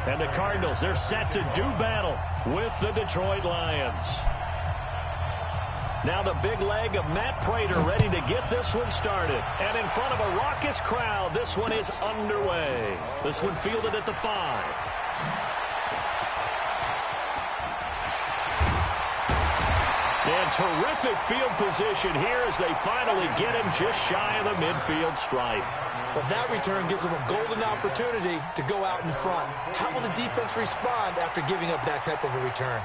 And the Cardinals, they're set to do battle with the Detroit Lions. Now the big leg of Matt Prater ready to get this one started. And in front of a raucous crowd, this one is underway. This one fielded at the 5. And terrific field position here as they finally get him just shy of the midfield stripe. Well, that return gives them a golden opportunity to go out in front. How will the defense respond after giving up that type of a return?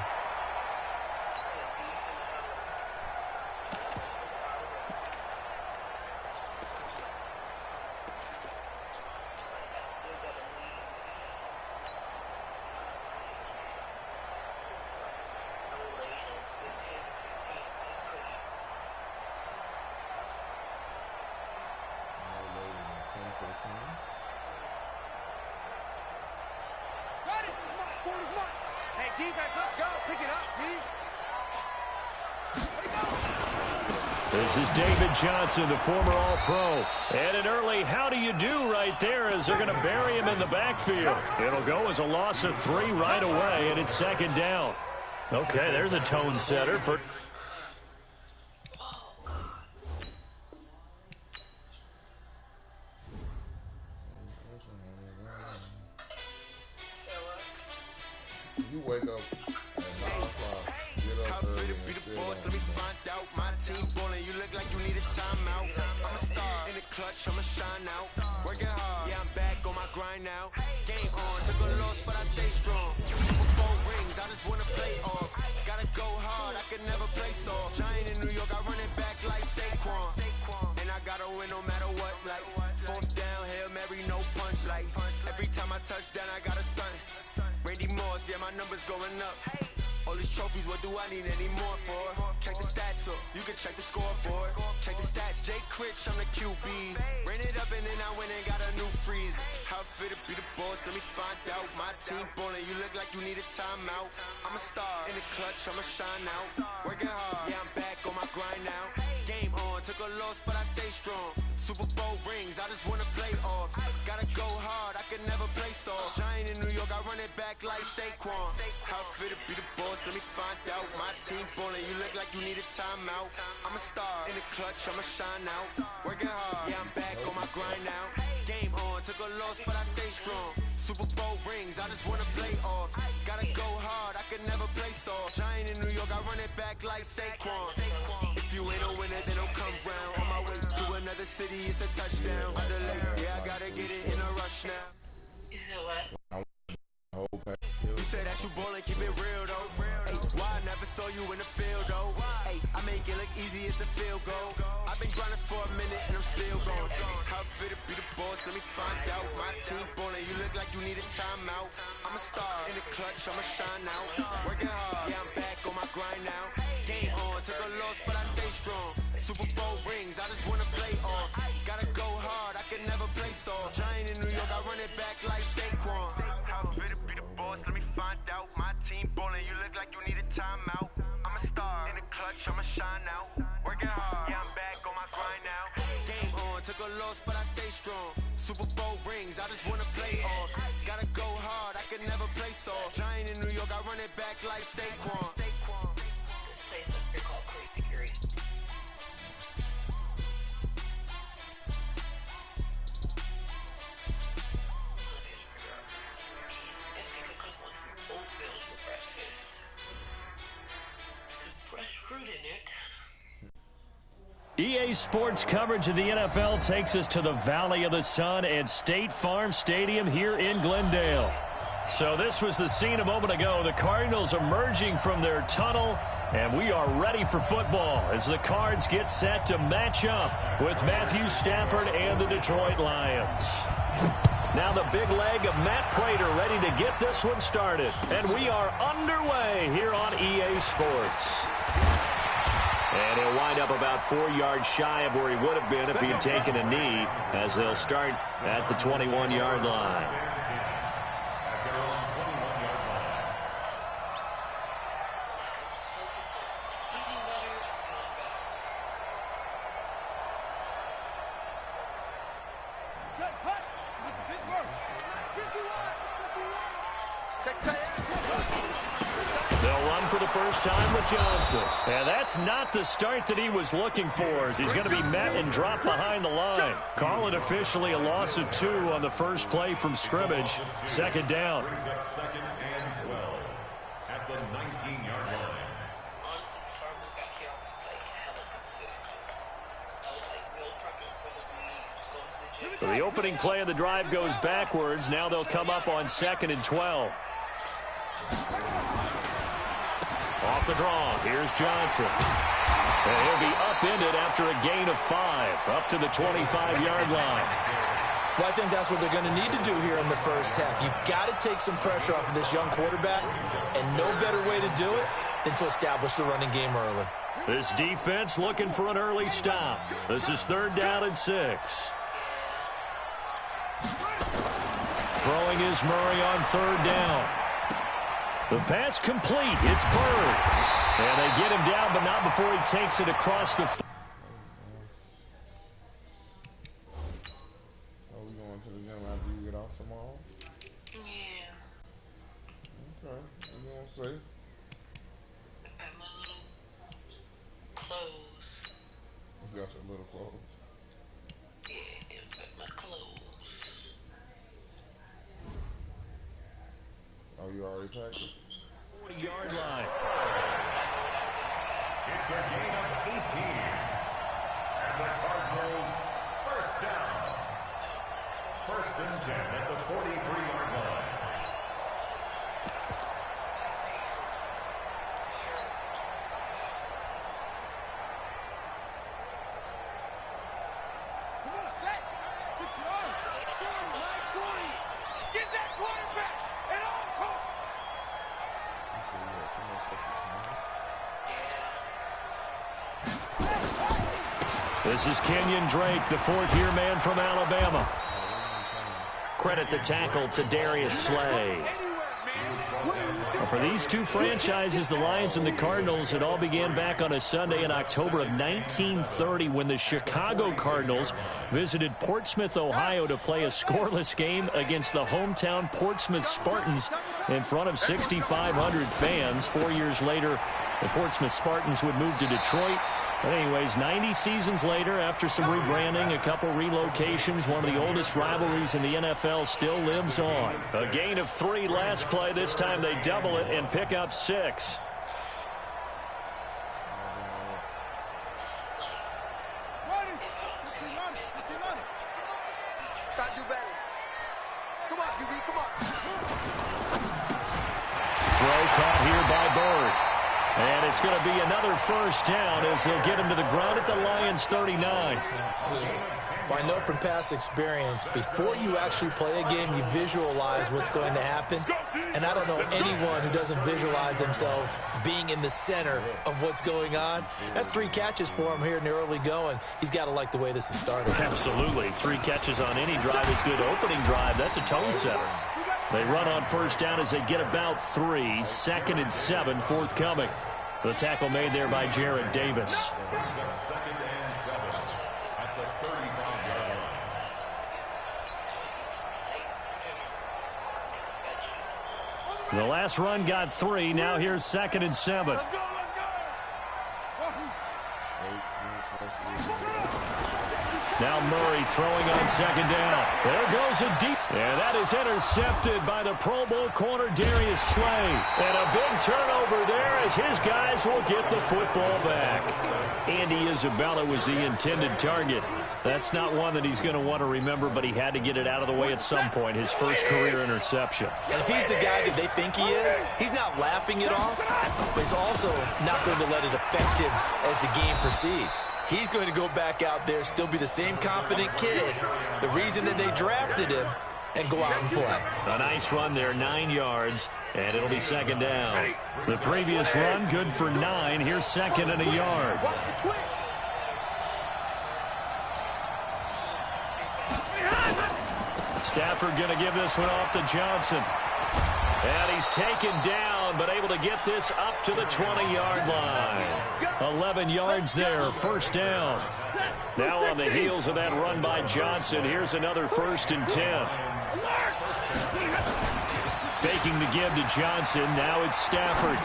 Hey, defense, let's go. Pick it up, D. This is David Johnson, the former All-Pro. And an early how do you do right there as they're going to bury him in the backfield. It'll go as a loss of 3 right away, and it's second down. Okay, there's a tone setter for... You wake up at 9 o'clock, get up early and still on. Let me find out my team ballin'. You look like you need a timeout. I'm a star in the clutch, I'ma shine out. Working hard, yeah, I'm back on my grind now. Game on, took a loss, but I stay strong. Super Bowl rings, I just wanna play off. Gotta go hard, I can never play soft. Giant in New York, I run it back like Saquon. And I gotta win no matter what, like 4th down, Hail Mary, no punch. Like every time I touch down, I gotta stunt. Randy Moss, yeah, my numbers going up. All these trophies, what do I need any more for? Check the stats up, you can check the scoreboard. Check the stats, Jay Critch, I'm the QB. Ran it up and then I went and got a new freeze. How fit to be the boss, let me find out. My team ballin', you look like you need a timeout. I'm a star in the clutch, I'ma shine out. Working hard, yeah, I'm back on my grind now. Game on, took a loss, but I stay strong. Super Bowl rings, I just wanna play off. Gotta go hard, I can never play soft. Giant in New York, I run it back like Saquon. How fit to be the boss, let me find out. My team ballin', you look like you need a timeout. I'm a star in the clutch, I'ma shine out. Working hard, yeah, I'm back on my grind now. Game on, took a loss, but I stay strong. Super Bowl rings, I just wanna play off. Gotta go hard, I can never play soft. Giant in New York, I run it back like Saquon. If you ain't a winner, then don't come round. On my way to another city, it's a touchdown. Underlay, yeah, I gotta get it in a rush now. You said what? You said that you ballin', keep it real though. Hey, why I never saw you in the field though? Hey, I make it look easy, it's a field goal. I've been grinding for a minute and I'm still going. How fit to be the boss, let me find out. My team ballin', you look like you need a timeout. I'm a star in the clutch, I'ma shine out. Working hard, yeah, I'm back on my grind now. Game on, took a loss, but I stay strong. Super Bowl rings, I just wanna play off. Gotta go hard, I can never play soft. Giant in New York, I run it back like Saquon. How fit to be the boss, let me find out. My team ballin', you look like you need a timeout. I'm a star in the clutch, I'ma shine out. Working hard, yeah, I'm back on my grind now. Game on, took a loss, but I stay strong. Super Bowl rings, I just wanna play off. Gotta go hard, I can never play soft. Giant in New York, I run it back like Saquon. EA Sports coverage of the NFL takes us to the Valley of the Sun at State Farm Stadium here in Glendale. So this was the scene a moment ago. The Cardinals emerging from their tunnel, and we are ready for football as the Cards get set to match up with Matthew Stafford and the Detroit Lions. Now the big leg of Matt Prater ready to get this one started. And we are underway here on EA Sports. And he'll wind up about 4 yards shy of where he would have been if he had taken a knee, as they'll start at the 21-yard line. They'll run for the first time with Johnson. And that's not the start that he was looking for, as he's going to be met and dropped behind the line. Call it officially a loss of 2 on the first play from scrimmage. Second down. Second and 12 at the 19-yard line. So the opening play of the drive goes backwards. Now they'll come up on 2nd and 12. Off the draw, here's Johnson. And he'll be upended after a gain of 5, up to the 25-yard line. Well, I think that's what they're going to need to do here in the first half. You've got to take some pressure off of this young quarterback, and no better way to do it than to establish the running game early. This defense looking for an early stop. This is 3rd down and 6. Throwing is Murray on 3rd down. The pass complete. It's Bird. And they get him down, but not before he takes it across the... Are we going to the gym after you get off tomorrow? Yeah. Okay. What you gonna say? Got my little clothes. You got your little clothes. Yeah, got my clothes. Oh, you already packed it? 40-yard line. It's a gain of 18. And the Cardinals first down. 1st and 10 at the 43-yard line. Come on, set. 6 yards. 40. Get that quarterback. And on court. You said you had so much stuff to tomorrow? This is Kenyon Drake, the 4th-year man from Alabama. Credit the tackle to Darius Slay. Well, for these two franchises, the Lions and the Cardinals, it all began back on a Sunday in October of 1930 when the Chicago Cardinals visited Portsmouth, Ohio to play a scoreless game against the hometown Portsmouth Spartans in front of 6,500 fans. 4 years later, the Portsmouth Spartans would move to Detroit. But anyways, 90 seasons later, after some rebranding, a couple relocations, one of the oldest rivalries in the NFL still lives on. A gain of 3 last play. This time they double it and pick up 6. Throw caught here by Bird. And it's going to be another first down as they'll get him to the ground at the Lions' 39. Well, I know from past experience, before you actually play a game, you visualize what's going to happen. And I don't know anyone who doesn't visualize themselves being in the center of what's going on. That's 3 catches for him here in the early going. He's got to like the way this is started. Absolutely. 3 catches on any drive is good. Opening drive, that's a tone setter. They run on first down as they get about 3. 2nd and 7 forthcoming. The tackle made there by Jared Davis. 2nd and 7 at the 35-yard line. The last run got 3. Now here's 2nd and 7. Now Murray throwing on 2nd down. There goes a deep. And that is intercepted by the Pro Bowl corner Darius Slay. And a big turnover there as his guys will get the football back. Andy Isabella was the intended target. That's not one that he's going to want to remember, but he had to get it out of the way at some point. His first career interception. And if he's the guy that they think he is, he's not laughing it off, but he's also not going to let it affect him as the game proceeds. He's going to go back out there, still be the same confident kid, the reason that they drafted him, and go out and play. A nice run there, 9 yards, and it'll be 2nd down. The previous run, good for 9. Here's 2nd and a yard. Stafford going to give this one off to Johnson. And he's taken down, but able to get this up to the 20-yard line. 11 yards there, first down. Now on the heels of that run by Johnson, here's another 1st and 10. faking the give to Johnson. Now it's Stafford.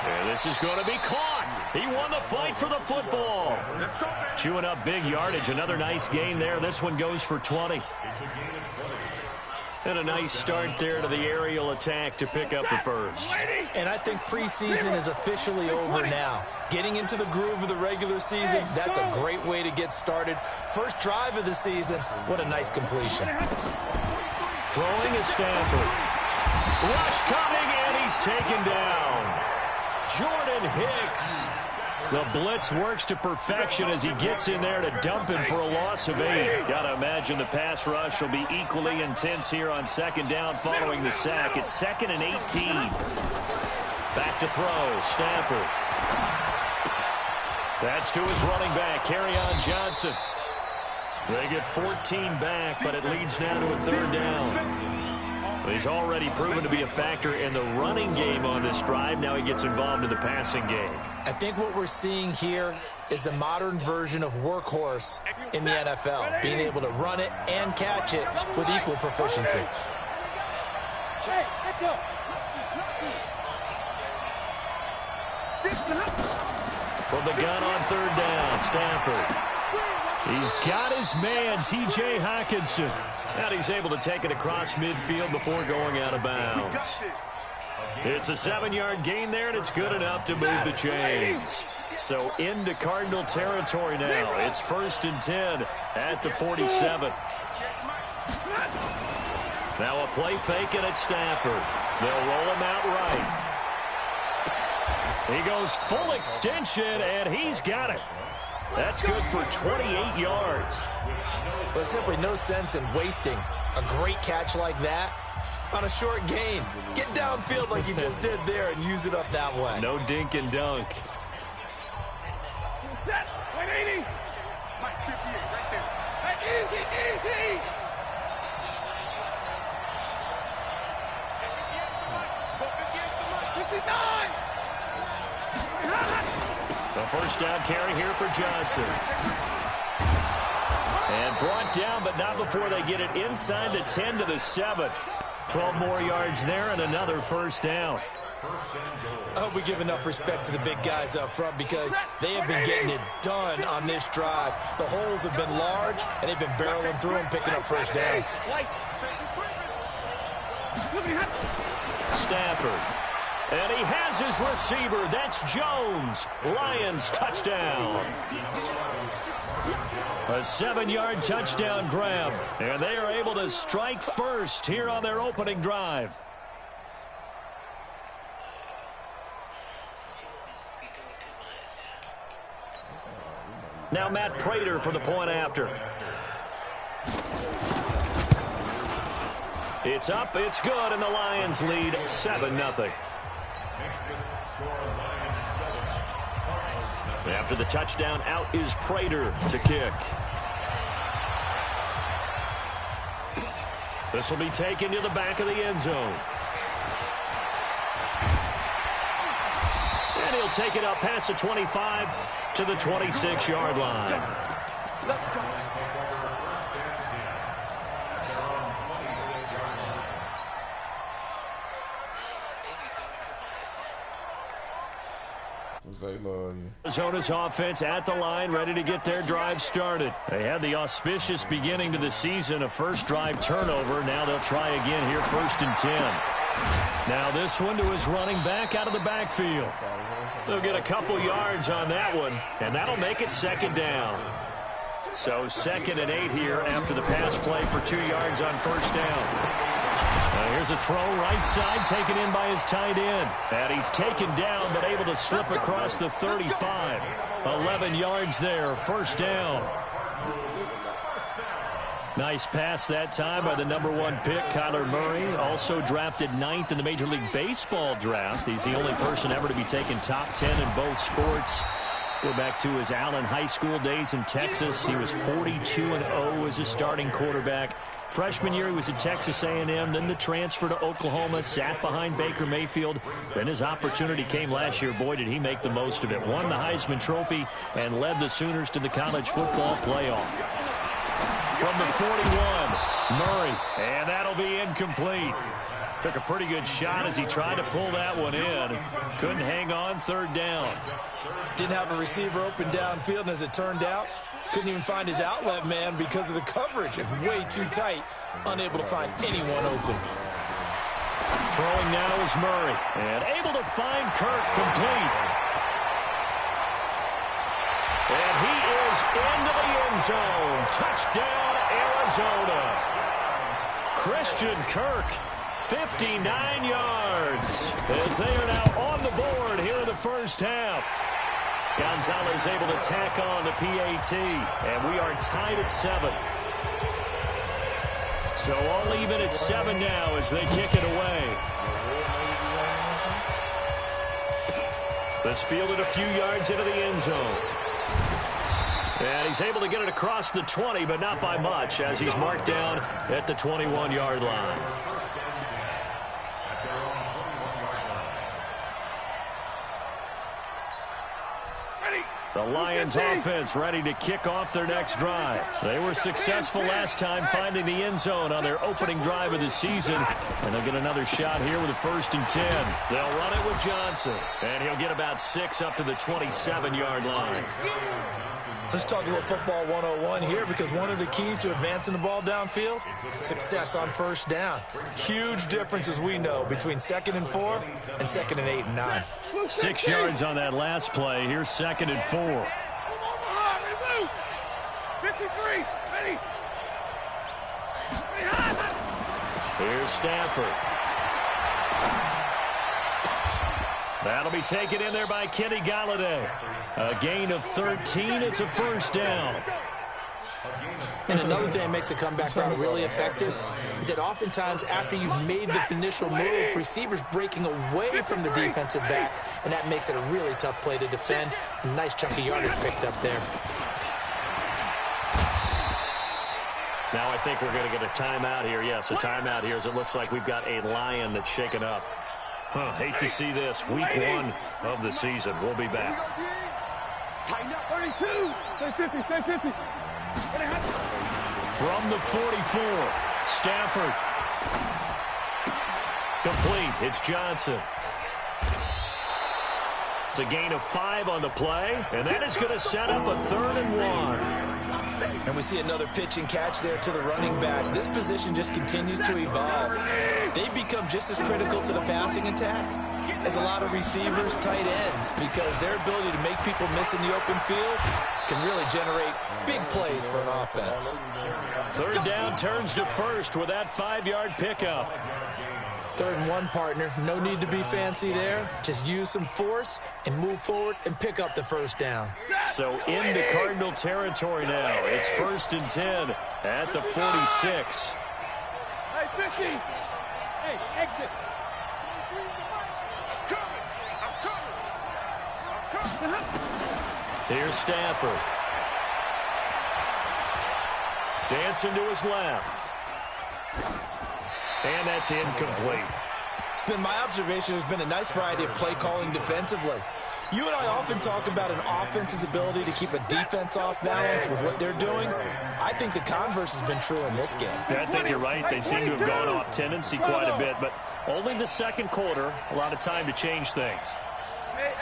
And this is going to be caught. He won the fight for the football. Chewing up big yardage. Another nice gain there. This one goes for 20. And a nice start there to the aerial attack to pick up the first. And I think preseason is officially over now. Getting into the groove of the regular season, that's a great way to get started. First drive of the season, what a nice completion. Throwing is Stafford. Rush coming, and he's taken down. Jordan Hicks. The blitz works to perfection as he gets in there to dump him for a loss of 8. Got to imagine the pass rush will be equally intense here on second down following the sack. It's 2nd and 18. Back to throw. Stafford. That's to his running back, Kerryon Johnson. They get 14 back, but it leads now to a 3rd down. He's already proven to be a factor in the running game on this drive. Now he gets involved in the passing game. I think what we're seeing here is the modern version of workhorse in the NFL, being able to run it and catch it with equal proficiency. From the gun on 3rd down, Stafford. He's got his man, T.J. Hockenson. And he's able to take it across midfield before going out of bounds. It's a 7-yard gain there, and it's good enough to move the chains. So into Cardinal territory now. It's 1st and 10 at the 47. Now a play fake, and it's Stafford. They'll roll him out right. He goes full extension, and he's got it. That's good for 28 yards. There's simply no sense in wasting a great catch like that on a short gain. Get downfield like you just did there and use it up that way. No dink and dunk. Set. 180. Mike 58 right there. Hey, easy. The first down carry here for Johnson. And brought down, but not before they get it inside the 10 to the 7. 12 more yards there and another 1st down. I hope we give enough respect to the big guys up front because they have been getting it done on this drive. The holes have been large, and they've been barreling through them, picking up 1st downs. Stafford. And he has his receiver. That's Jones. Lions touchdown. A 7-yard touchdown grab. And they are able to strike first here on their opening drive. Now Matt Prater for the point after. It's up, it's good, and the Lions lead 7-0. After the touchdown, out is Prater to kick. This will be taken to the back of the end zone. And he'll take it up past the 25 to the 26-yard line. Let's go. Arizona's offense at the line, ready to get their drive started. They had the auspicious beginning to the season, a first drive turnover. Now they'll try again here, 1st and 10. Now this one to his running back out of the backfield. They'll get a couple yards on that one, and that'll make it 2nd down. So 2nd and 8 here after the pass play for 2 yards on 1st down. Here's a throw right side taken in by his tight end. And he's taken down but able to slip across the 35. 11 yards there, 1st down. Nice pass that time by the #1 pick, Kyler Murray. Also drafted 9th in the Major League Baseball draft. He's the only person ever to be taken top 10 in both sports. Go back to his Allen High School days in Texas. He was 42-0 as a starting quarterback. Freshman year, he was at Texas A&M, then the transfer to Oklahoma, sat behind Baker Mayfield. Then his opportunity came last year. Boy, did he make the most of it. Won the Heisman Trophy and led the Sooners to the college football playoff. From the 41, Murray, and that'll be incomplete. Took a pretty good shot as he tried to pull that one in. Couldn't hang on, third down. Didn't have a receiver open downfield, and as it turned out, couldn't even find his outlet man because of the coverage. It's way too tight, unable to find anyone open. Throwing now is Murray, and able to find Kirk complete. And he is into the end zone. Touchdown, Arizona. Christian Kirk, 59 yards, as they are now on the board here in the first half. Gonzalez able to tack on the PAT, and we are tied at 7. So all even at 7 now as they kick it away. This fielded a few yards into the end zone. And he's able to get it across the 20, but not by much, as he's marked down at the 21-yard line. The Lions offense ready to kick off their next drive. They were successful last time finding the end zone on their opening drive of the season. And they'll get another shot here with a 1st and 10. They'll run it with Johnson. And he'll get about 6 up to the 27-yard line. Let's talk a little football 101 here, because one of the keys to advancing the ball downfield, success on first down. Huge difference, as we know, between 2nd and 4 and 2nd and 8 and 9. 6 yards on that last play. Here's 2nd and 4. 53, ready. Here's Stafford. That'll be taken in there by Kenny Galladay. A gain of 13. It's a 1st down. And another thing that makes a comeback route really effective is that oftentimes after you've made the initial move, receivers breaking away from the defensive back, and that makes it a really tough play to defend. A nice chunk of yardage picked up there. Now I think we're going to get a timeout here. Yes, a timeout here, as it looks like we've got a Lion that's shaken up. Hate to see this. Week 1 of the season. We'll be back. Tighten up, 32. Stay 50, stay 50. From the 44, Stafford. Complete. It's Johnson. It's a gain of 5 on the play, and that is going to set up a 3rd and 1. And we see another pitch and catch there to the running back. This position just continues to evolve. They become just as critical to the passing attack as a lot of receivers, tight ends, because their ability to make people miss in the open field can really generate big plays for an offense. 3rd down turns to 1st with that 5-yard pickup. 3rd and 1, partner. No need to be fancy there. Just use some force and move forward and pick up the 1st down. So into Cardinal territory now. It's 1st and 10 at the 46. Hey, 50. Hey, exit. I'm coming. Here's Stafford. Dancing to his left. And that's incomplete. It's been my observation there's been a nice variety of play calling defensively. You and I often talk about an offense's ability to keep a defense off balance with what they're doing. I think the converse has been true in this game. I think you're right. They seem to have gone off tendency quite a bit, but only the 2nd quarter, a lot of time to change things. Hey.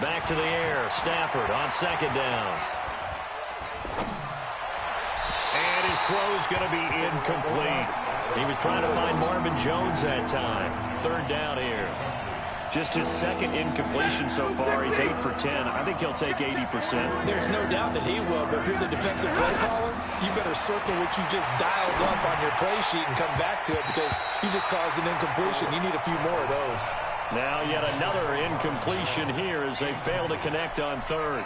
Back to the air. Stafford on 2nd down. And his throw's going to be incomplete. He was trying to find Marvin Jones that time. 3rd down here. Just his 2nd incompletion so far. He's 8 for 10. I think he'll take 80%. There's no doubt that he will, but if you're the defensive play caller, you better circle what you just dialed up on your play sheet and come back to it, because you just caused an incompletion. You need a few more of those. Now yet another incompletion here as they fail to connect on 3rd.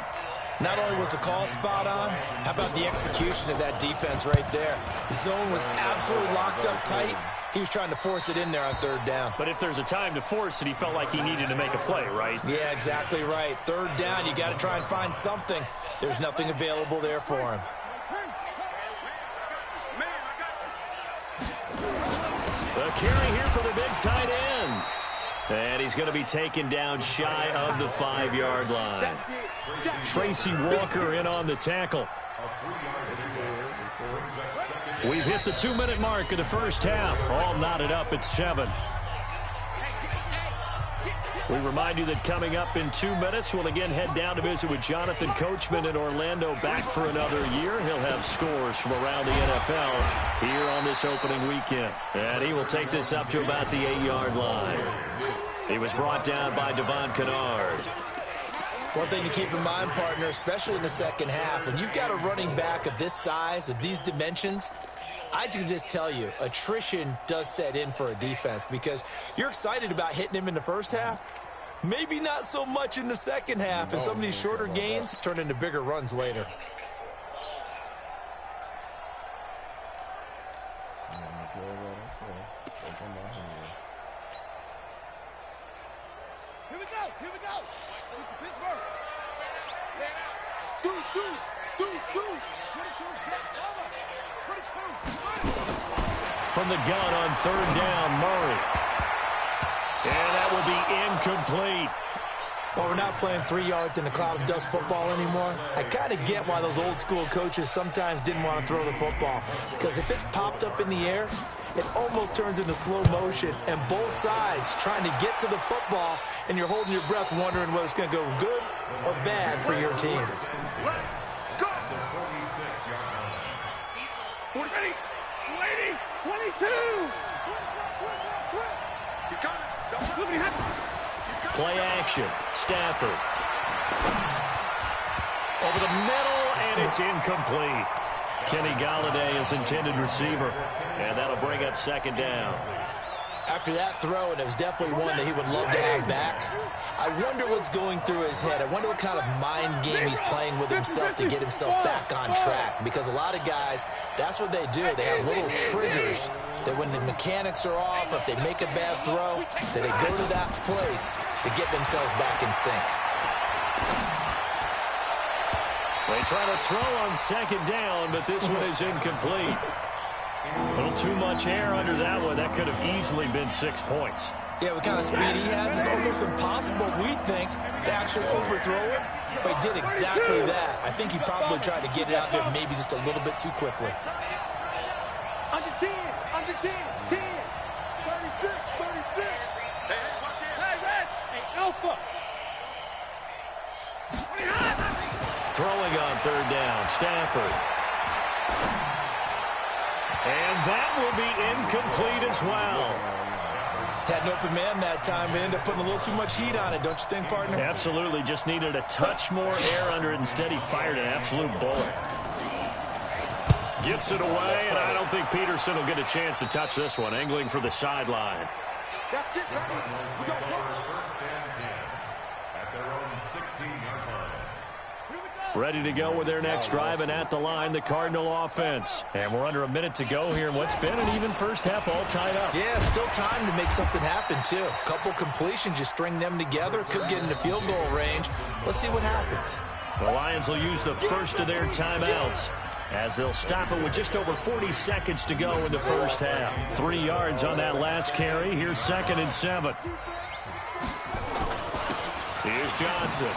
Not only was the call spot on, how about the execution of that defense right there? The zone was absolutely locked up tight. He was trying to force it in there on 3rd down. But if there's a time to force it, he felt like he needed to make a play, right? Yeah, exactly right. 3rd down, you got to try and find something. There's nothing available there for him. The carry here for the big tight end. And he's going to be taken down shy of the 5-yard line. Tracy Walker in on the tackle. We've hit the 2-minute mark of the first half. All knotted up at 7. We remind you that coming up in 2 minutes, we'll again head down to visit with Jonathan Coachman in Orlando, back for another year. He'll have scores from around the NFL here on this opening weekend. And he will take this up to about the 8-yard line. He was brought down by Devon Kennard. One thing to keep in mind, partner, especially in the second half, when you've got a running back of this size, of these dimensions, I can just tell you, attrition does set in for a defense because you're excited about hitting him in the first half. Maybe not so much in the second half, and some of these shorter gains turn into bigger runs later. Here we go. Here we go. Pittsburgh. Deuce. From the gun on third down, Murray. And that will be incomplete. Well, we're not playing 3 yards in a cloud of dust football anymore. I kind of get why those old school coaches sometimes didn't want to throw the football. Because if it's popped up in the air, it almost turns into slow motion. And both sides trying to get to the football, and you're holding your breath wondering whether it's going to go good or bad for your team. Let's go. 40, 22. He's coming. Play action. Stafford. Over the middle, and it's incomplete. Kenny Golladay is intended receiver, and that'll bring up second down. After that throw, and it was definitely one that he would love to have back, I wonder what's going through his head. I wonder what kind of mind game he's playing with himself to get himself back on track. Because a lot of guys, that's what they do. They have little triggers that when the mechanics are off, if they make a bad throw, that they go to that place to get themselves back in sync. They try to throw on second down, but this one is incomplete. A little too much air under that one. That could have easily been 6 points. Yeah, what kind of speed he has, it's almost impossible, we think, to actually overthrow it. But he did exactly that. I think he probably tried to get it out there maybe just a little bit too quickly. Under 10. 10. 36. Hey, watch it. Hey, Red. Hey, Alpha. Throwing on third down, Stafford. And that will be incomplete as well. Had an open man that time, but ended up putting a little too much heat on it, don't you think, partner? Absolutely. Just needed a touch more air under it. Instead, he fired an absolute bullet. Gets it away, and I don't think Peterson will get a chance to touch this one. Angling for the sideline. That's it, ready. We got First and 10 at their own 16-yard line. Ready to go with their next drive, and at the line, the Cardinal offense. And we're under a minute to go here in what's been an even first half, all tied up. Yeah, still time to make something happen, too. A couple completions, you string them together, could get into field goal range. Let's see what happens. The Lions will use the first of their timeouts, as they'll stop it with just over 40 seconds to go in the first half. 3 yards on that last carry. Here's 2nd and 7. Here's Johnson.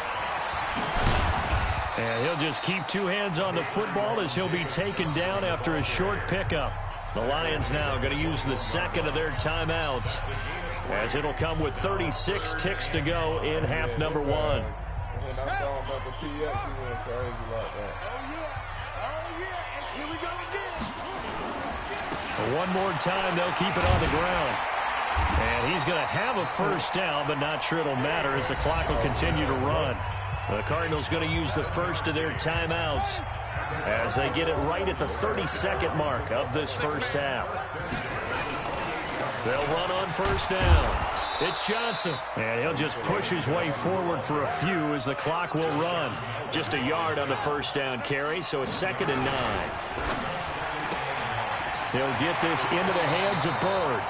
And he'll just keep 2 hands on the football as he'll be taken down after a short pickup. The Lions now going to use the second of their timeouts, as it'll come with 36 ticks to go in half number 1. When I saw him at the TX, he went crazy like that. Oh, yeah. And here we go again. One more time, they'll keep it on the ground. And he's going to have a first down, but not sure it'll matter as the clock will continue to run. The Cardinals going to use the first of their timeouts as they get it right at the 32nd mark of this first half. They'll run on first down. It's Johnson, and he'll just push his way forward for a few as the clock will run. Just a yard on the first down carry, so it's 2nd and 9. He'll get this into the hands of Bird.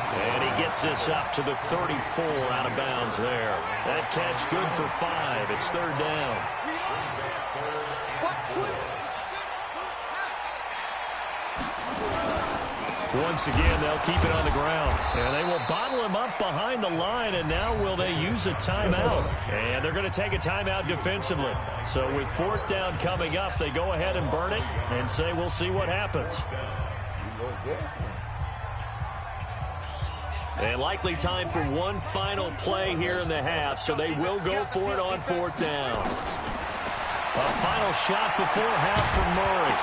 And he gets this up to the 34 out of bounds there. That catch good for 5. It's 3rd down. Once again, they'll keep it on the ground. And they will bottle him up behind the line, and now will they use a timeout? And they're going to take a timeout defensively. So with 4th down coming up, they go ahead and burn it and say we'll see what happens. And likely time for one final play here in the half, so they will go for it on 4th down. A final shot before half from Murray.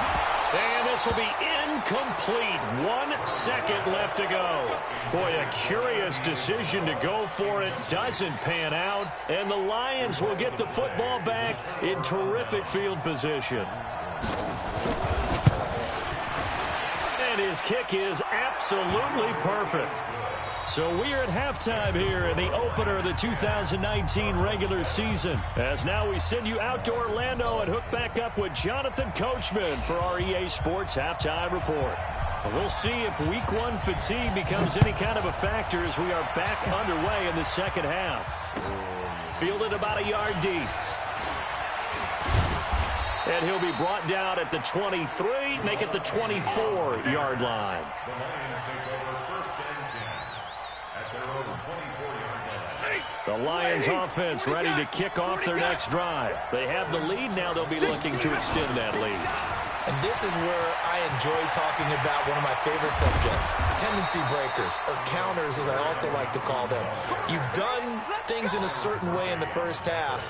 And this will be incomplete. 1 second left to go. Boy, a curious decision to go for it. Doesn't pan out. And the Lions will get the football back in terrific field position. And his kick is absolutely perfect. So we are at halftime here in the opener of the 2019 regular season. As now we send you out to Orlando and hook back up with Jonathan Coachman for our EA Sports Halftime Report. We'll see if Week 1 fatigue becomes any kind of a factor as we are back underway in the second half. Fielded about a yard deep. And he'll be brought down at the 23, make it the 24-yard line. The Lions offense ready to kick off their next drive. They have the lead now. They'll be looking to extend that lead. And this is where I enjoy talking about one of my favorite subjects, tendency breakers, or counters as I also like to call them. You've done things in a certain way in the first half,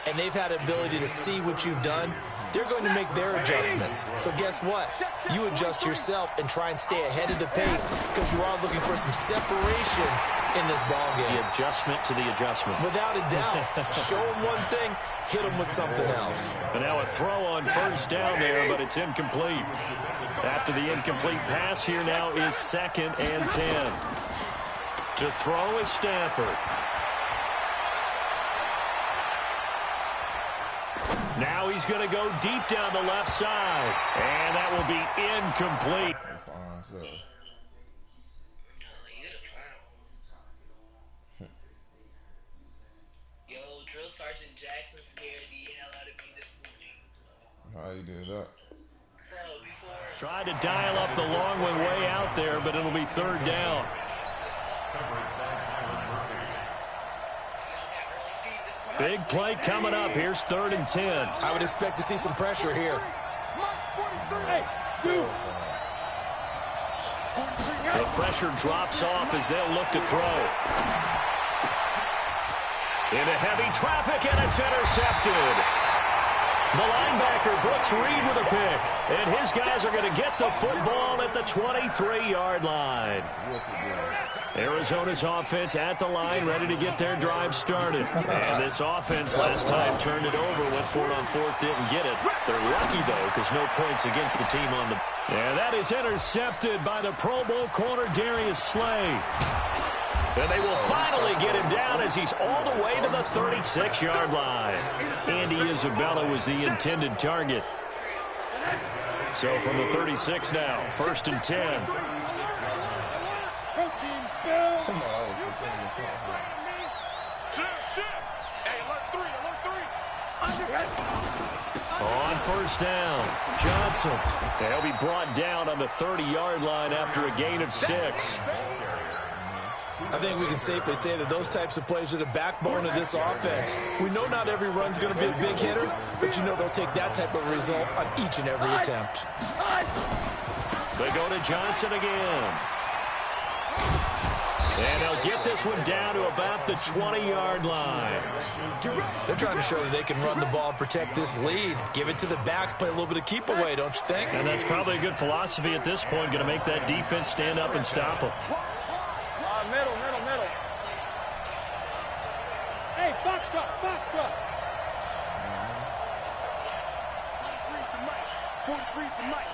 and they've had the ability to see what you've done. They're going to make their adjustments. So guess what? You adjust yourself and try and stay ahead of the pace because you are looking for some separation in this ball game. The adjustment to the adjustment. Without a doubt. Show them one thing, hit them with something else. And now a throw on 1st down there, but it's incomplete. After the incomplete pass, here now is 2nd and 10. To throw is Stafford. Now he's going to go deep down the left side. And that will be incomplete. Yo, Drill Sergeant Jackson scared the hell out of me this morning. How you do that? So, before... Tried to dial up the long one way out there, but it'll be 3rd down. Big play coming up. Here's 3rd and 10. I would expect to see some pressure here. The pressure drops off as they'll look to throw. Into heavy traffic, and it's intercepted. The linebacker, Brooks Reed, with a pick. And his guys are going to get the football at the 23-yard line. Arizona's offense at the line, ready to get their drive started. And this offense last time turned it over, went for it on 4th, didn't get it. They're lucky, though, because no points against the team on the... And that is intercepted by the Pro Bowl corner, Darius Slay. And they will finally get him down as he's all the way to the 36-yard line. Andy Isabella was the intended target. So from the 36 now, 1st and 10. On 1st down, Johnson. He'll be brought down on the 30-yard line after a gain of 6. I think we can safely say that those types of plays are the backbone of this offense. We know not every run's going to be a big hitter, but you know they'll take that type of result on each and every attempt. They go to Johnson again. And they'll get this one down to about the 20-yard line. They're trying to show that they can run the ball and protect this lead. Give it to the backs, play a little bit of keep away, don't you think? And that's probably a good philosophy at this point, going to make that defense stand up and stop them. Middle. Hey, Foxtrot. 43's the mic.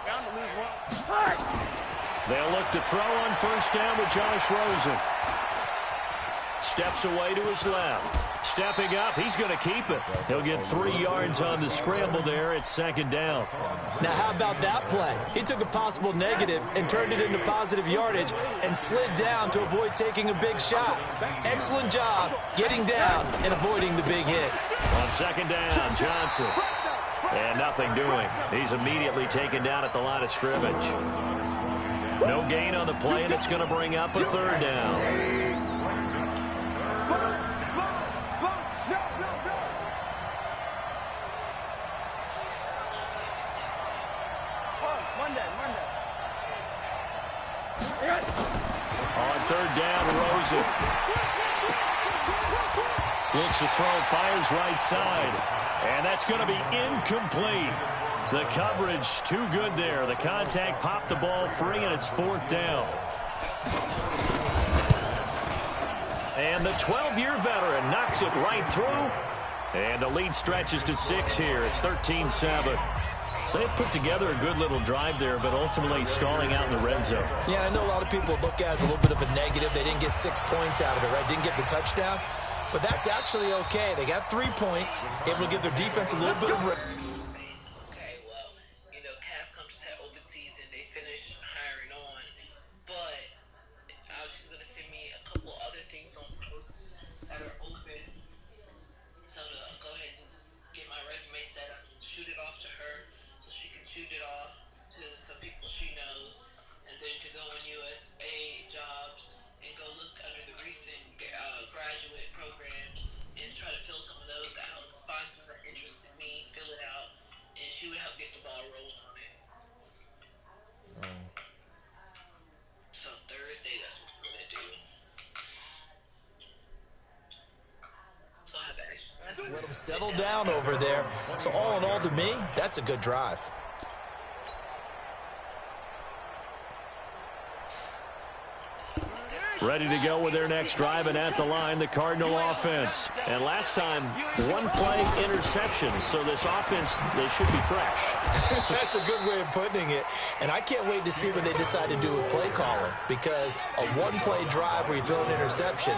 Bound to lose one. They'll look to throw on 1st down with Josh Rosen. Steps away to his left. Stepping up, he's going to keep it. He'll get 3 yards on the scramble there at 2nd down. Now, how about that play? He took a possible negative and turned it into positive yardage and slid down to avoid taking a big shot. Excellent job getting down and avoiding the big hit. On 2nd down, Johnson. And nothing doing. He's immediately taken down at the line of scrimmage. No gain on the play, and it's going to bring up a third down. On third down, Rosen looks to throw, fires right side, and that's going to be incomplete. The coverage too good there. The contact popped the ball free, and it's fourth down. And the 12-year veteran knocks it right through, and the lead stretches to 6 here. It's 13-7. So they put together a good little drive there, but ultimately stalling out in the red zone. Yeah, I know a lot of people look at it as a little bit of a negative. They didn't get 6 points out of it, right? Didn't get the touchdown. But that's actually okay. They got 3 points, able to give their defense a little bit of... Okay, well, you know, CAF comes to that open season. They finish hiring on. But I was just going to send me a couple other things on posts that are open. So to go ahead and get my resume set up and shoot it off to her so she can shoot it off to some people she knows. And then to go on USA Jobs and go look under the recent graduate programs and try to fill some of those out, find some that interest in me, fill it out, and she would help get the ball rolling on it. So Thursday, that's what we're gonna do. So I bet. Let them settle down over there. So all in all, to me, that's a good drive. Ready to go with their next drive, and at the line, the Cardinal offense. And last time, 1 play interception, so this offense, they should be fresh. That's a good way of putting it. And I can't wait to see what they decide to do with play calling, because a 1-play drive where you throw an interception,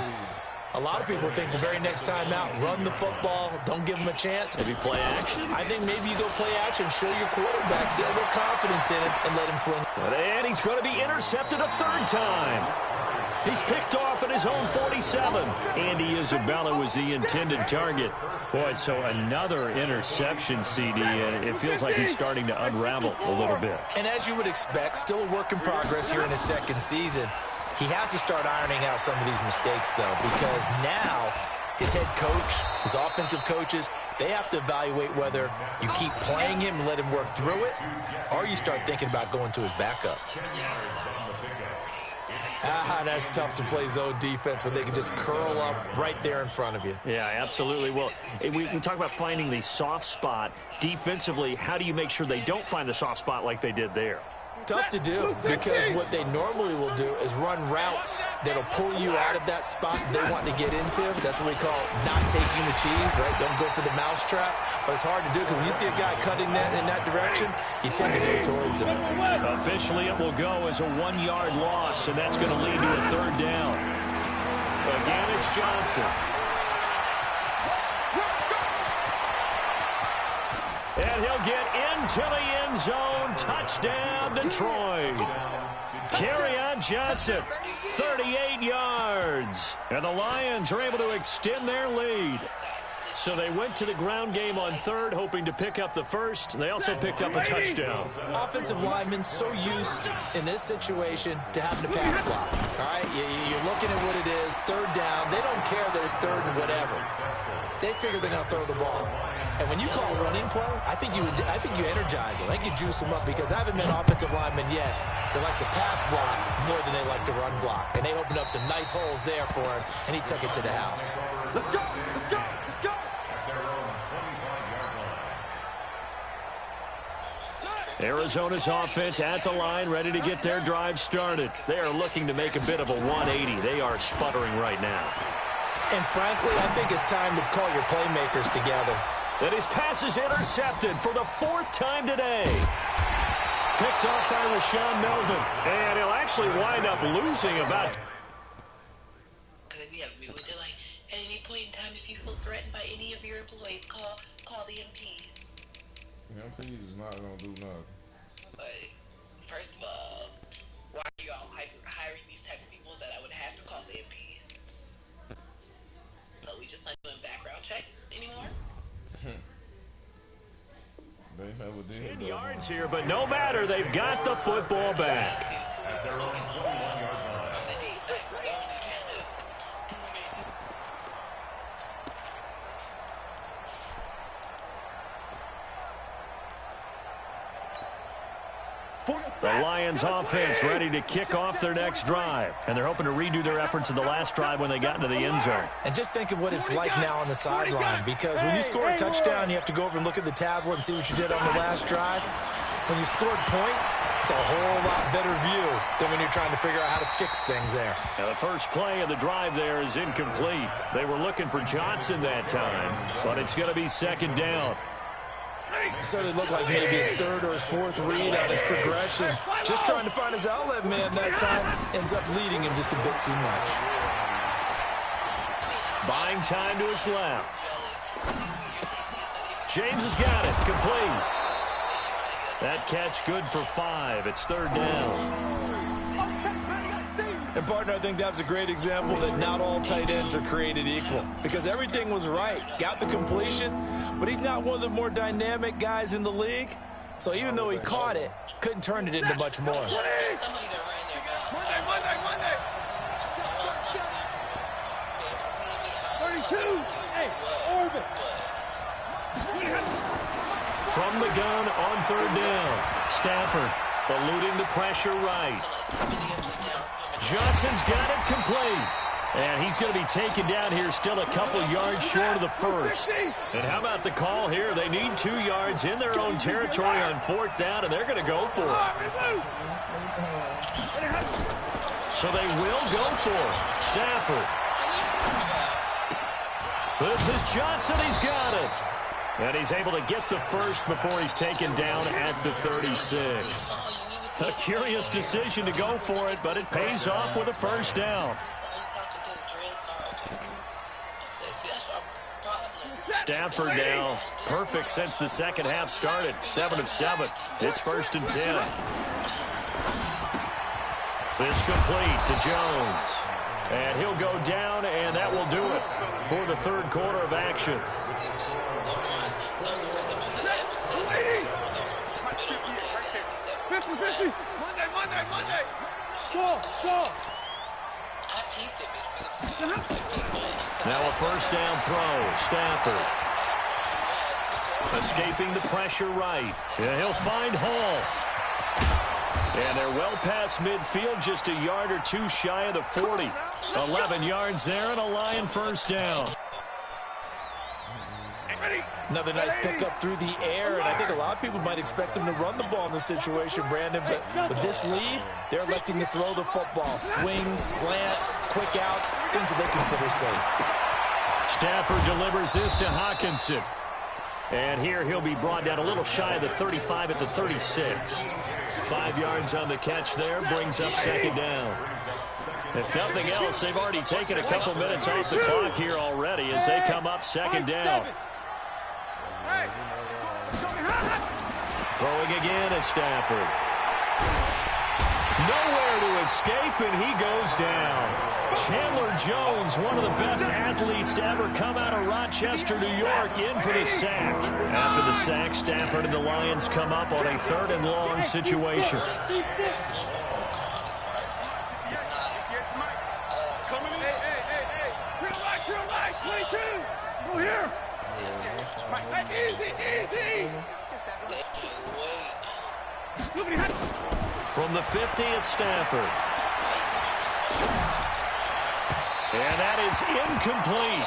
a lot of people think the very next time out, run the football, don't give them a chance. Maybe play action? I think maybe you go play action, show your quarterback, get a little confidence in him, and let him fling. And he's going to be intercepted a third time. He's picked off at his own 47. Andy Isabella was the intended target. Boy, so another interception, CD, and it feels like he's starting to unravel a little bit. And as you would expect, still a work in progress here in his second season. He has to start ironing out some of these mistakes, though, because now his head coach, his offensive coaches, they have to evaluate whether you keep playing him and let him work through it, or you start thinking about going to his backup. That's tough to play zone defense when they can just curl up right there in front of you. Yeah, absolutely. Well, we talk about finding the soft spot. Defensively, how do you make sure they don't find the soft spot like they did there? Tough to do, because what they normally will do is run routes that'll pull you out of that spot they want to get into. That's what we call not taking the cheese, right? Don't go for the mousetrap. But it's hard to do, because when you see a guy cutting that in that direction, you tend to go towards him. Officially, it will go as a 1-yard loss, and that's going to lead to a third down. Again, it's Johnson. And he'll get into the end zone. Touchdown, Detroit. Kerryon Johnson, 38 yards. And the Lions are able to extend their lead. So they went to the ground game on third, hoping to pick up the first. They also picked up a touchdown. Offensive linemen so used in this situation to having to pass block. All right, you're looking at what it is, third down. They don't care that it's third and whatever. They figure they're going to throw the ball. And when you call a running play, I think you energize them. I think you juice them up, because I haven't met offensive linemen yet that likes to pass block more than they like to run block. And they opened up some nice holes there for him, and he took it to the house. Let's go! Let's go! Let's go! Arizona's offense at the line, ready to get their drive started. They are looking to make a bit of a 180. They are sputtering right now. And frankly, I think it's time to call your playmakers together. And his pass is intercepted for the 4th time today. Picked off by Rashawn Melvin. And he'll actually wind up losing about... We have moved to, like, at any point in time, if you feel threatened by any of your employees, call the MPs. The MPs is not going to do nothing. But, first of all, why are you all hiring these type of people that I would have to call the MPs? So we just not doing background checks anymore? They never did. 10 yards here, but no matter, they've got the football back. At their own The Lions offense ready to kick off their next drive. And they're hoping to redo their efforts in the last drive when they got into the end zone. And just think of what it's like now on the sideline, because when you score a touchdown, you have to go over and look at the tablet and see what you did on the last drive. When you scored points, it's a whole lot better view than when you're trying to figure out how to fix things there. Now the first play of the drive there is incomplete. They were looking for Johnson that time, but it's going to be second down. Certainly looked like maybe his third or his fourth read on his progression. Just trying to find his outlet man that time. Ends up leading him just a bit too much. Buying time to his left. James has got it. Complete. That catch good for 5. It's third down. And, partner, I think that's a great example that not all tight ends are created equal, because everything was right. Got the completion, but he's not one of the more dynamic guys in the league. So even though he caught it, couldn't turn it into much more. Monday. From the gun on third down. Stafford eluding the pressure right. Johnson's got it complete. And he's going to be taken down here still a couple yards short of the first. And how about the call here? They need 2 yards in their own territory on fourth down, and they're going to go for it. So they will go for it. Stafford. This is Johnson. He's got it. And he's able to get the first before he's taken down at the 36. A curious decision to go for it, but it pays off with a first down. Stafford now perfect since the second half started. 7 of 7. It's first and 10. It's complete to Jones. And he'll go down, and that will do it for the third quarter of action. Monday. Now a first down throw. Stafford. Escaping the pressure right. Yeah, he'll find Hall. And they're well past midfield, just a yard or two shy of the 40. 11 yards there and a Lion first down. Another nice pickup through the air, and I think a lot of people might expect them to run the ball in this situation, Brandon, but with this lead, they're electing to throw the football. Swings, slants, quick outs, things that they consider safe. Stafford delivers this to Hawkinson. And here he'll be brought down a little shy of the 35 at the 36. 5 yards on the catch there, brings up second down. If nothing else, they've already taken a couple minutes off the clock here already as they come up second down. Throwing again at Stafford. Nowhere to escape, and he goes down. Chandler Jones, one of the best athletes to ever come out of Rochester, New York, in for the sack. After the sack, Stafford and the Lions come up on a third and long situation. From the 50 at Stafford. And that is incomplete.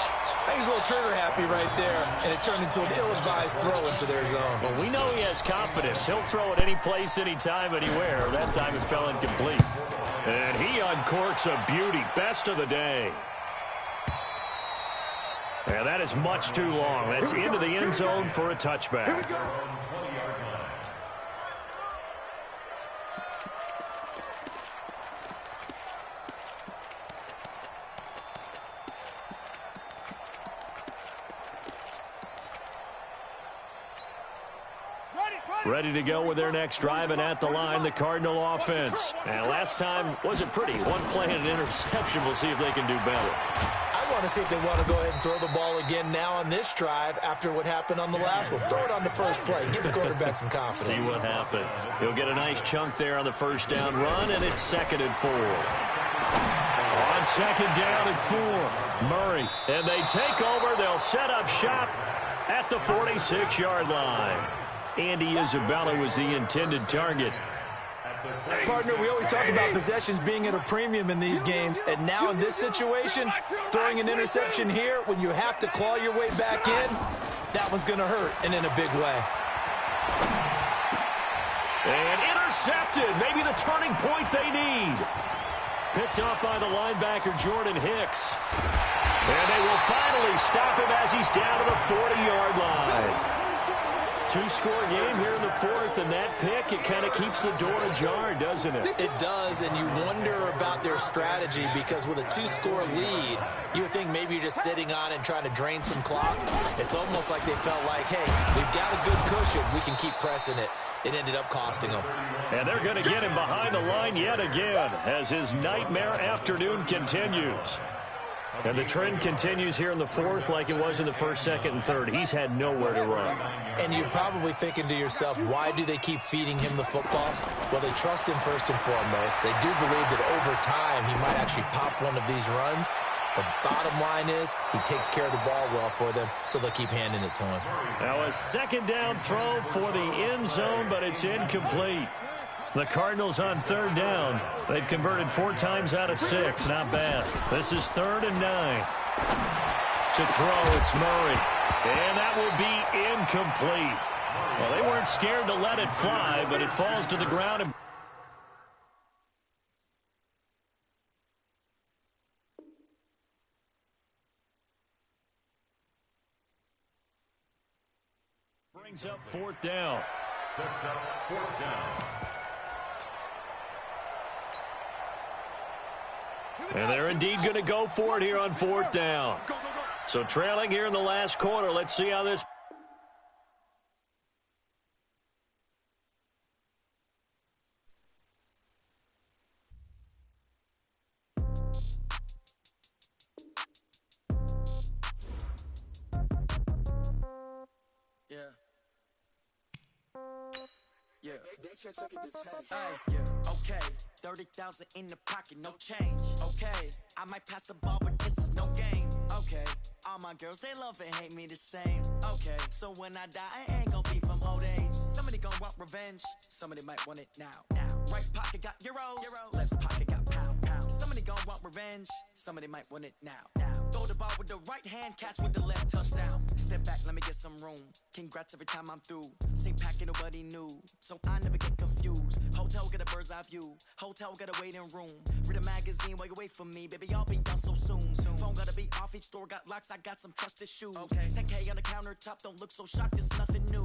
He's a little trigger happy right there, and it turned into an ill-advised throw into their zone. Well, we know he has confidence. He'll throw it any place, anytime, anywhere. That time it fell incomplete. And he uncorks a beauty. Best of the day. And that is much too long. That's into the end zone for a touchback. Ready to go with their next drive, and at the line, the Cardinal offense. And last time wasn't pretty. One play and an interception. We'll see if they can do better. I want to see if they want to go ahead and throw the ball again now on this drive after what happened on the last one. Throw it on the first play. Give the quarterback some confidence. See what happens. He'll get a nice chunk there on the first down run, and it's 2nd and 4. On second down and 4, Murray. And they take over. They'll set up shop at the 46-yard line. Andy Isabella was the intended target. Partner, we always talk about possessions being at a premium in these games, and now in this situation, throwing an interception here when you have to claw your way back in, that one's going to hurt, and in a big way. And intercepted, maybe the turning point they need. Picked up by the linebacker, Jordan Hicks. And they will finally stop him as he's down to the 40-yard line. Two-score game here in the fourth, and that pick, it kind of keeps the door ajar, doesn't it? It does, and you wonder about their strategy because with a two-score lead, you would think maybe you're just sitting on and trying to drain some clock. It's almost like they felt like, hey, we've got a good cushion. We can keep pressing it. It ended up costing them. And they're going to get him behind the line yet again as his nightmare afternoon continues. And the trend continues here in the fourth like it was in the first, second, and third. He's had nowhere to run. And you're probably thinking to yourself, why do they keep feeding him the football? Well, they trust him first and foremost. They do believe that over time he might actually pop one of these runs. The bottom line is he takes care of the ball well for them, so they'll keep handing it to him. Now a second down throw for the end zone, but it's incomplete. The Cardinals on third down. They've converted 4 times out of 6. Not bad. This is 3rd and 9. To throw, it's Murray. And that will be incomplete. Well, they weren't scared to let it fly, but it falls to the ground. And brings up 4th down. Sets up 4th down. And they're indeed going to go for it here on 4th down. So trailing here in the last quarter. Let's see how this. Yeah. Hey, yeah. Okay, 30,000 in the pocket, no change. Okay, I might pass the ball, but this is no game. Okay, all my girls, they love and hate me the same. Okay, so when I die, I ain't gon' be from old age. Somebody gon' want revenge, somebody might want it now. Right pocket got euros, left pocket got pound. Somebody gon' want revenge, somebody might want it now. Throw the ball with the right hand, catch with the left, touchdown. Step back, let me get some room. Congrats every time I'm through. Same packet, nobody knew, so I never get confused. Hotel got a bird's eye view, hotel got a waiting room. Read a magazine while you wait for me, baby, I'll be done so soon. Phone gotta be off, each store got locks, I got some trusted shoes. 10K on the countertop, don't look so shocked, it's nothing new.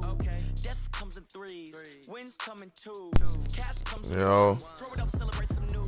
Death comes in threes, wins come in twos. Cash comes in twos. Throw it up, celebrate some news.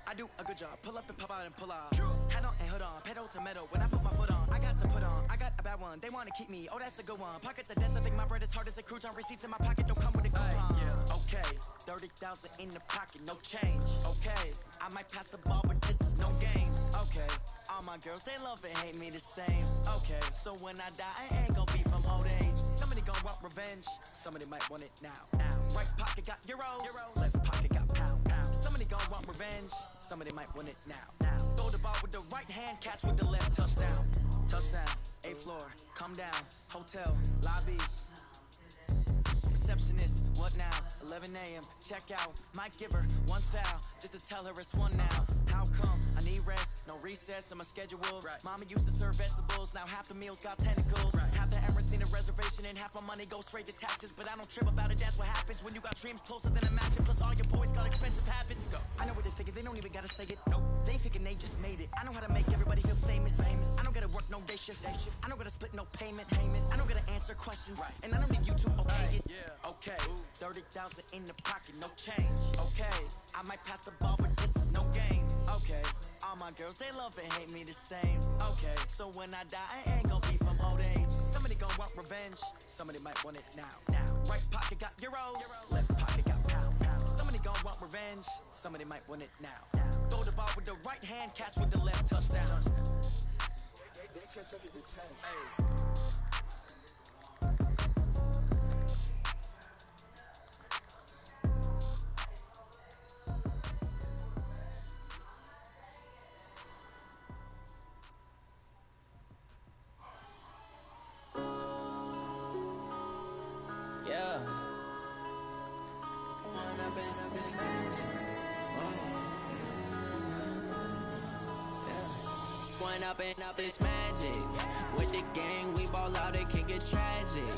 I do a good job, pull up and pop out and pull out. Head on and hood on, pedal to metal. When I put my foot on, I got to put on. I got a bad one, they wanna keep me, oh that's a good one. Pockets are dense, I think my bread is hard as a crouton. Receipts in my pocket don't come with a coupon. Okay, 30,000 in the pocket, no change. Okay, I might pass the ball, but this is no game. Okay, all my girls, they love and hate me the same. Okay, so when I die, I ain't gon' be from old age. Somebody gon' want revenge, somebody might want it now. Right pocket got euros, left pocket got pound. Somebody gon' want revenge, somebody might want it now. Throw the ball with the right hand, catch with the left, touchdown. Touchdown, 8th floor, come down, hotel, lobby. Receptionist, what now? 11 a.m., check out. Might give her one foul, just to tell her it's one now. How come? I need rest, no recess on my schedule. Mama used to serve vegetables, now half the meals got tentacles. Half the errands need a reservation and half my money goes straight to taxes. But I don't trip about it, that's what happens when you got dreams closer than a mansion. Plus all your boys got expensive habits. I know what they're thinking, they don't even gotta say it. Nope. They thinking they just made it. I know how to make everybody feel famous. I don't gotta work no day shift. I don't gotta split no payment. I don't gotta answer questions. And I don't need you to okay it. Okay, 30,000 in the pocket, no change. Okay, I might pass the ball, but this is no game. Okay, all my girls, they love and hate me the same. Okay, so when I die, I ain't gon' be from old age. Somebody gon' want revenge, somebody might want it now. Right pocket got euros, left pocket got pound. Somebody gon' want revenge, somebody might want it now. Throw the ball with the right hand, catch with the left, touchdown. Hey. Yeah. Man, I've been going up and up, it's magic. With the gang, we ball out, it can get tragic.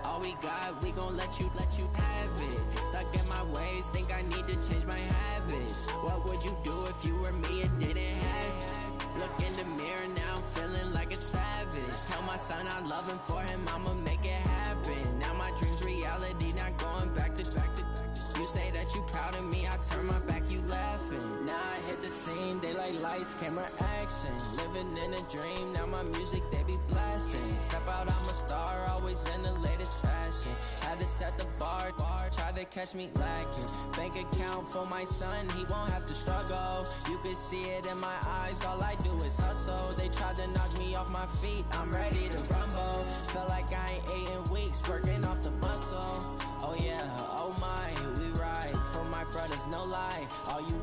All we got, we gon' let you have it. Stuck in my ways, think I need to change my habits. What would you do if you were me and didn't have it? Look in the mirror, now I'm feeling like a savage. Tell my son I love him, for him I'ma make it happen. Now my dream's reality, not going back to back to back. You say that you proud of me, I turn my back, you laughing. Now I hit the scene, they like lights, camera, action. Living in a dream, now my music, they be blasting. Step out, I'm a star, always in the latest fashion. Had to set the bar, try to catch me lacking. Bank account for my son, he won't have to struggle. You can see it in my eyes, all I do is hustle. They tried to knock me off my feet, I'm ready to rumble. Felt like I ain't ate in weeks, working off the muscle. Oh yeah, oh my, we ride for my brothers, no lie. All you